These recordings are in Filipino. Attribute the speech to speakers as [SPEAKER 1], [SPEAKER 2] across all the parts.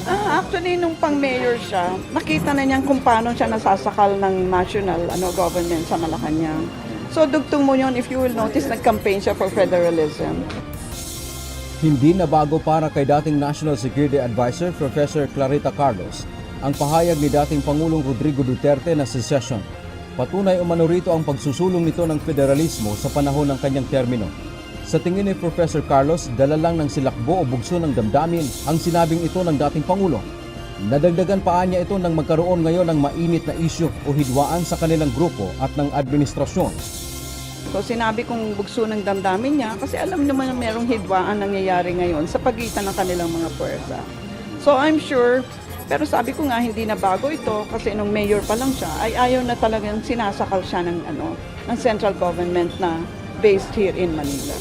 [SPEAKER 1] Actually, nung pang-mayor siya, nakita na niyan kung paano siya nasasakal ng national government sa Malacanang. So dugtong mo yun, if you will notice, nag-campaign siya for federalism.
[SPEAKER 2] Hindi na bago para kay dating National Security Advisor Professor Clarita Carlos ang pahayag ni dating Pangulong Rodrigo Duterte na secession. Patunay umano rito ang pagsusulong nito ng federalismo sa panahon ng kanyang termino. Sa tingin ni Professor Carlos, dala lang ng silakbo o bugso ng damdamin ang sinabing ito ng dating Pangulo. Nadagdagan pa niya ito nang magkaroon ngayon ng mainit na isyu o hidwaan sa kanilang grupo at ng administrasyon.
[SPEAKER 1] So sinabi kong bugso ng damdamin niya kasi alam naman na merong hidwaan nangyayari ngayon sa pagitan ng kanilang mga puwersa. So I'm sure, pero sabi ko nga hindi na bago ito kasi nung mayor pa lang siya ay ayaw na talagang sinasakal siya ng central government na based here in Manila.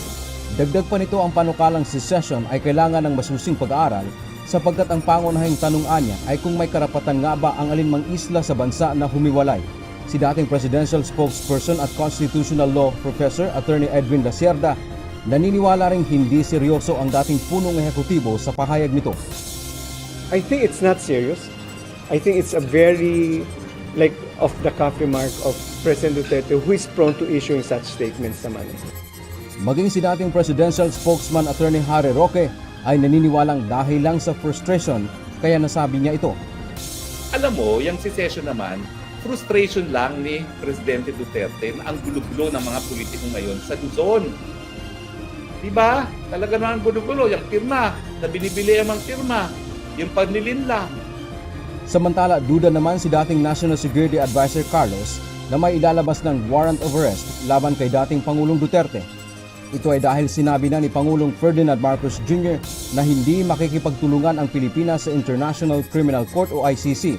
[SPEAKER 2] Dagdag pa nito ang panukalang secession ay kailangan ng masusing pag-aaral sapagkat ang pangunahing tanong niya ay kung may karapatan nga ba ang alinmang isla sa bansa na humiwalay. Si dating Presidential Spokesperson at Constitutional Law Professor Attorney Edwin Lacerda naniniwala ring hindi seryoso ang dating punong ehekutibo sa pahayag nito.
[SPEAKER 3] I think it's not serious. I think it's a very off the cuff remark of President Duterte who is prone to issuing such statements naman.
[SPEAKER 2] Maging si dating Presidential Spokesman Attorney Harry Roque ay naniniwalang dahil lang sa frustration kaya nasabi niya ito.
[SPEAKER 4] Alam mo, yung secession naman, frustration lang ni Presidente Duterte na ang gulo-gulo ng mga politiko ngayon sa Luzon. Diba? Talaga naman gulo-gulo. Yung pirma, na binibili ang mga pirma, yung panlilinlang.
[SPEAKER 2] Samantala, duda naman si dating National Security Advisor Carlos na may ilalabas ng warrant of arrest laban kay dating Pangulong Duterte. Ito ay dahil sinabi na ni Pangulong Ferdinand Marcos Jr. na hindi makikipagtulungan ang Pilipinas sa International Criminal Court o ICC.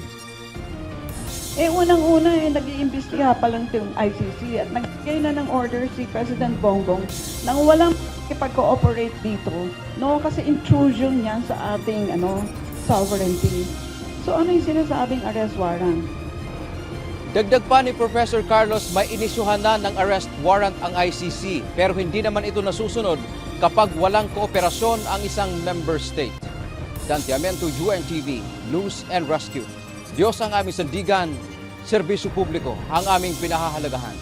[SPEAKER 1] Unang-una nag-iimbestiga pa lang itong ICC at nagbigay na ng order si President Bongbong nang walang ipag-cooperate dito, kasi intrusion yan sa ating sovereignty. So ano yung sinasabing arrest warrant?
[SPEAKER 2] Dagdag pa ni Professor Carlos, may inisyuhan na ng arrest warrant ang ICC pero hindi naman ito nasusunod kapag walang kooperasyon ang isang member state. Dante Amento, UNTV, News and Rescue. Diyos ang aming sandigan, serbisyo publiko ang aming pinahahalagahan.